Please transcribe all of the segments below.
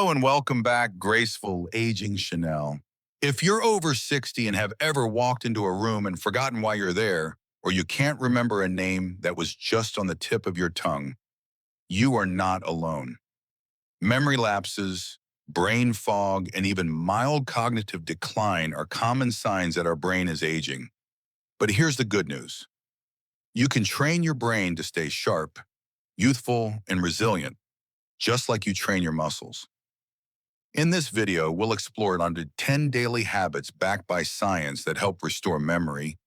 Hello and welcome back, Graceful Aging Chanel. If you're over 60 and have ever walked into a room and forgotten why you're there, or you can't remember a name that was just on the tip of your tongue, you are not alone. Memory lapses, brain fog, and even mild cognitive decline are common signs that our brain is aging. But here's the good news. You can train your brain to stay sharp, youthful, and resilient, just like you train your muscles. In this video, we'll explore under 10 daily habits backed by science that help restore memory,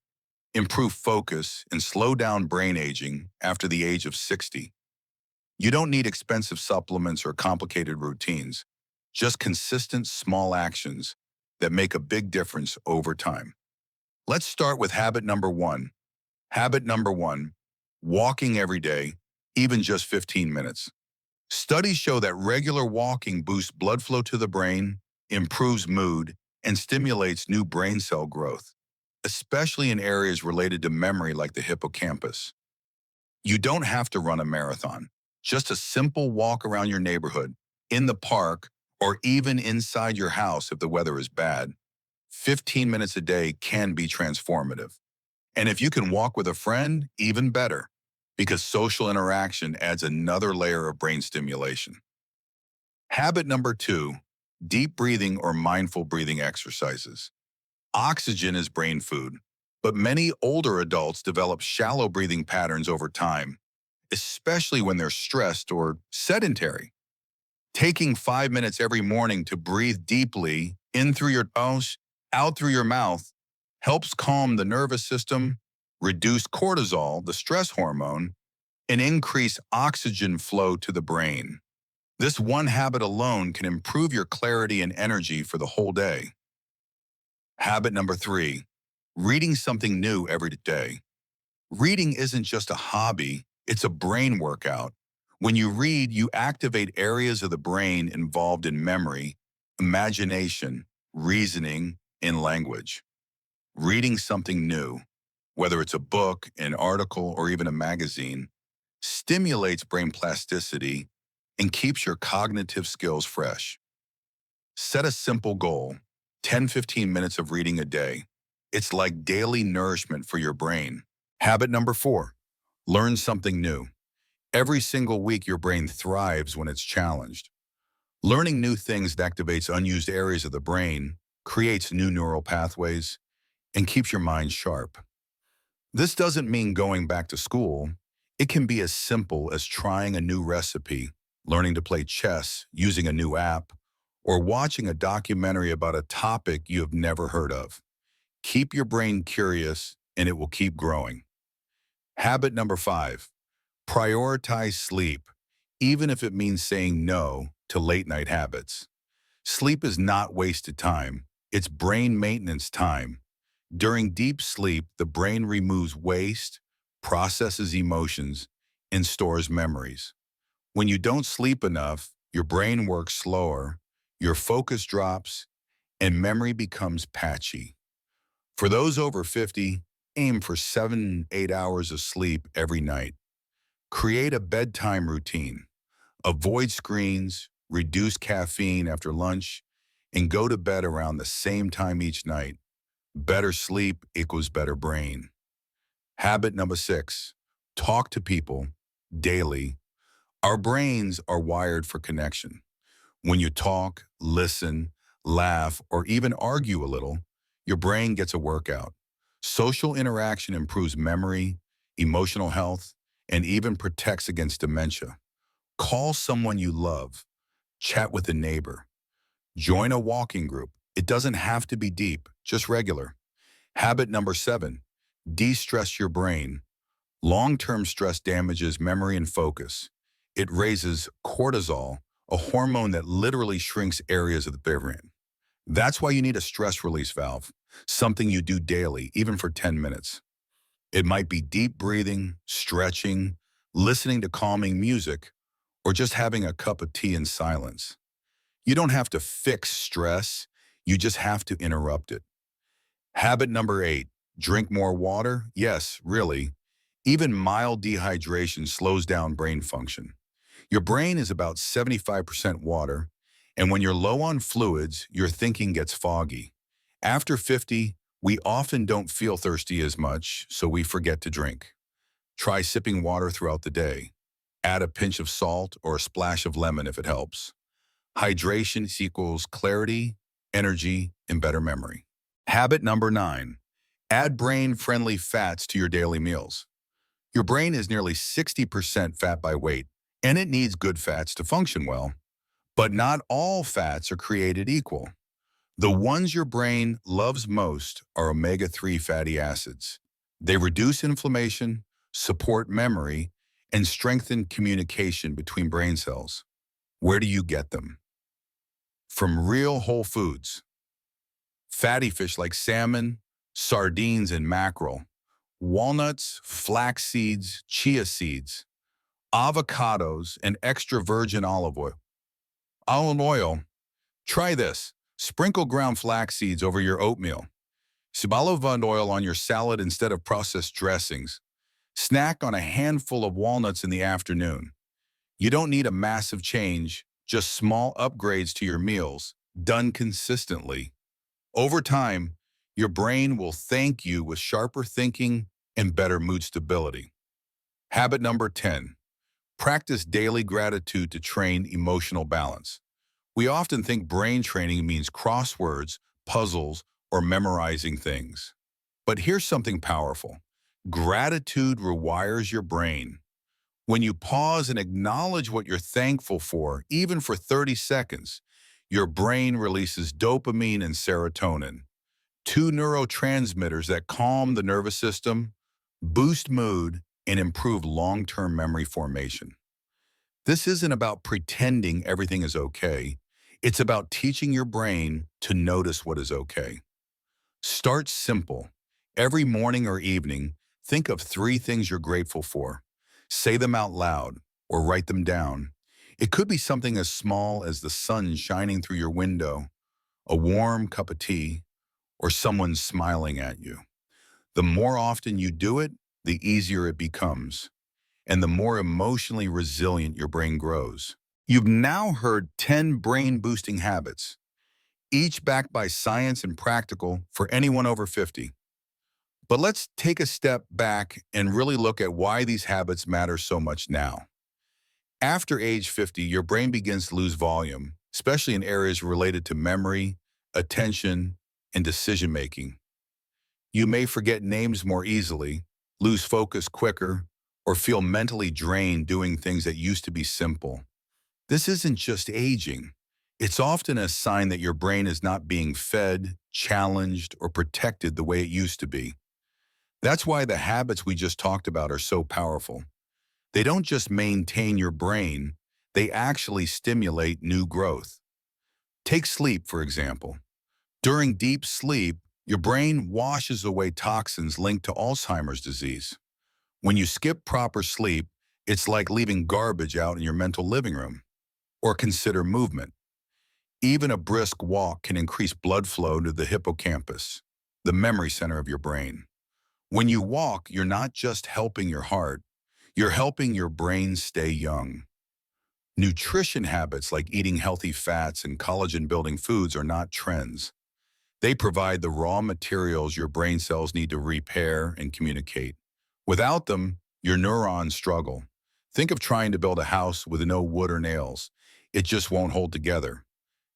improve focus, and slow down brain aging after the age of 60. You don't need expensive supplements or complicated routines, just consistent small actions that make a big difference over time. Let's start with habit number one. Habit number one, walking every day, even just 15 minutes. Studies show that regular walking boosts blood flow to the brain, improves mood, and stimulates new brain cell growth, especially in areas related to memory like the hippocampus. You don't have to run a marathon. Just a simple walk around your neighborhood, in the park, or even inside your house if the weather is bad. 15 minutes a day can be transformative. And if you can walk with a friend, even better, because social interaction adds another layer of brain stimulation. Habit number two, deep breathing or mindful breathing exercises. Oxygen is brain food, but many older adults develop shallow breathing patterns over time, especially when they're stressed or sedentary. Taking 5 minutes every morning to breathe deeply in through your nose, out through your mouth, helps calm the nervous system, reduce cortisol, the stress hormone, and increase oxygen flow to the brain. This one habit alone can improve your clarity and energy for the whole day. Habit number three, reading something new every day. Reading isn't just a hobby, it's a brain workout. When you read, you activate areas of the brain involved in memory, imagination, reasoning, and language. Reading something new, whether it's a book, an article, or even a magazine, stimulates brain plasticity and keeps your cognitive skills fresh. Set a simple goal, 10-15 minutes of reading a day. It's like daily nourishment for your brain. Habit number four, learn something new. Every single week, your brain thrives when it's challenged. Learning new things activates unused areas of the brain, creates new neural pathways, and keeps your mind sharp. This doesn't mean going back to school. It can be as simple as trying a new recipe, learning to play chess, using a new app, or watching a documentary about a topic you have never heard of. Keep your brain curious, and it will keep growing. Habit number five, prioritize sleep, even if it means saying no to late-night habits. Sleep is not wasted time. It's brain maintenance time. During deep sleep, the brain removes waste, processes emotions, and stores memories. When you don't sleep enough, your brain works slower, your focus drops, and memory becomes patchy. For those over 50, aim for 7-8 hours of sleep every night. Create a bedtime routine. Avoid screens, reduce caffeine after lunch, and go to bed around the same time each night. Better sleep equals better brain. Habit number six, talk to people daily. Our brains are wired for connection. When you talk, listen, laugh, or even argue a little, your brain gets a workout. Social interaction improves memory, emotional health, and even protects against dementia. Call someone you love. Chat with a neighbor. Join a walking group. It doesn't have to be deep, just regular. Habit number seven, de-stress your brain. Long-term stress damages memory and focus. It raises cortisol, a hormone that literally shrinks areas of the brain. That's why you need a stress release valve, something you do daily, even for 10 minutes. It might be deep breathing, stretching, listening to calming music, or just having a cup of tea in silence. You don't have to fix stress, you just have to interrupt it. Habit number eight, drink more water. Yes, really. Even mild dehydration slows down brain function. Your brain is about 75% water, And when you're low on fluids, your thinking gets foggy. After 50, we often don't feel thirsty as much, so we forget to drink. Try sipping water throughout the day. Add a pinch of salt or a splash of lemon if it helps. Hydration equals clarity, energy, and better memory. Habit number 9. Add brain-friendly fats to your daily meals. Your brain is nearly 60% fat by weight, and it needs good fats to function well. But not all fats are created equal. The ones your brain loves most are omega-3 fatty acids. They reduce inflammation, support memory, and strengthen communication between brain cells. Where do you get them? From real whole foods. Fatty fish like salmon, sardines, and mackerel. Walnuts, flax seeds, chia seeds, avocados, and extra virgin olive oil. Olive oil. Try this. Sprinkle ground flax seeds over your oatmeal. Sip olive oil on your salad instead of processed dressings. Snack on a handful of walnuts in the afternoon. You don't need a massive change, just small upgrades to your meals, done consistently. Over time, your brain will thank you with sharper thinking and better mood stability. Habit number 10. Practice daily gratitude to train emotional balance. We often think brain training means crosswords, puzzles, or memorizing things. But here's something powerful. Gratitude rewires your brain. When you pause and acknowledge what you're thankful for, even for 30 seconds, your brain releases dopamine and serotonin, two neurotransmitters that calm the nervous system, boost mood, and improve long-term memory formation. This isn't about pretending everything is okay. It's about teaching your brain to notice what is okay. Start simple. Every morning or evening, think of 3 things you're grateful for. Say them out loud or write them down. It could be something as small as the sun shining through your window, a warm cup of tea, or someone smiling at you. The more often you do it, the easier it becomes, and the more emotionally resilient your brain grows. You've now heard 10 brain-boosting habits, each backed by science and practical for anyone over 50. But let's take a step back and really look at why these habits matter so much now. After age 50, your brain begins to lose volume, especially in areas related to memory, attention, and decision-making. You may forget names more easily, lose focus quicker, or feel mentally drained doing things that used to be simple. This isn't just aging. It's often a sign that your brain is not being fed, challenged, or protected the way it used to be. That's why the habits we just talked about are so powerful. They don't just maintain your brain, they actually stimulate new growth. Take sleep, for example. During deep sleep, your brain washes away toxins linked to Alzheimer's disease. When you skip proper sleep, it's like leaving garbage out in your mental living room. Or consider movement. Even a brisk walk can increase blood flow to the hippocampus, the memory center of your brain. When you walk, you're not just helping your heart, you're helping your brain stay young. Nutrition habits like eating healthy fats and collagen-building foods are not trends. They provide the raw materials your brain cells need to repair and communicate. Without them, your neurons struggle. Think of trying to build a house with no wood or nails. It just won't hold together.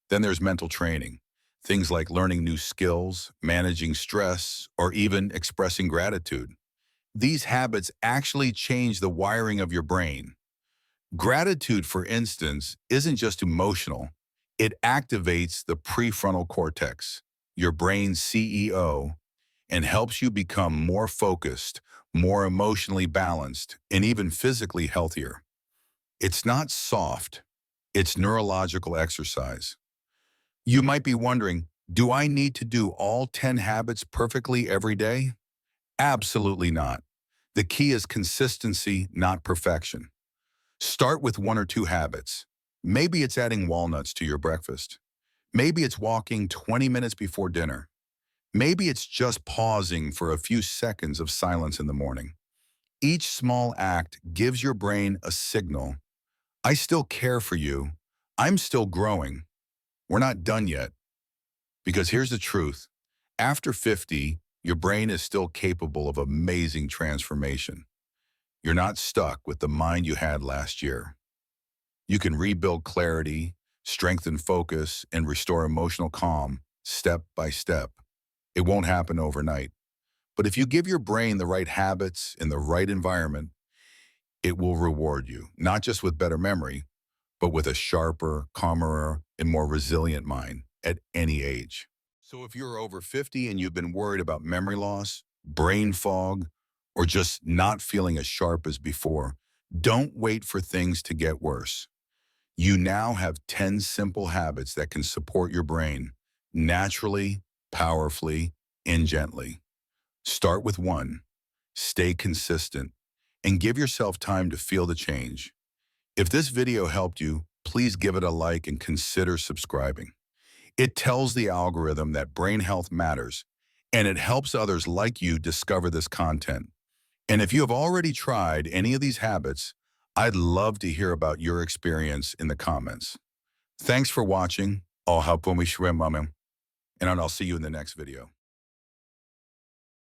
Then there's mental training. Things like learning new skills, managing stress, or even expressing gratitude. These habits actually change the wiring of your brain. Gratitude, for instance, isn't just emotional. It activates the prefrontal cortex, your brain's CEO, and helps you become more focused, more emotionally balanced, and even physically healthier. It's not soft. It's neurological exercise. You might be wondering, do I need to do all 10 habits perfectly every day? Absolutely not. The key is consistency, not perfection. Start with 1 or 2 habits. Maybe it's adding walnuts to your breakfast. Maybe it's walking 20 minutes before dinner. Maybe it's just pausing for a few seconds of silence in the morning. Each small act gives your brain a signal. I still care for you. I'm still growing. We're not done yet, because here's the truth. After 50, your brain is still capable of amazing transformation. You're not stuck with the mind you had last year. You can rebuild clarity, strengthen focus, and restore emotional calm step by step. It won't happen overnight. But if you give your brain the right habits in the right environment, it will reward you, not just with better memory, but with a sharper, calmer, and more resilient mind at any age. So if you're over 50 and you've been worried about memory loss, brain fog, or just not feeling as sharp as before, don't wait for things to get worse. You now have 10 simple habits that can support your brain naturally, powerfully, and gently. Start with one, stay consistent, and give yourself time to feel the change. If this video helped you, please give it a like and consider subscribing. It tells the algorithm that brain health matters, and it helps others like you discover this content. And if you have already tried any of these habits, I'd love to hear about your experience in the comments. Thanks for watching. And I'll see you in the next video.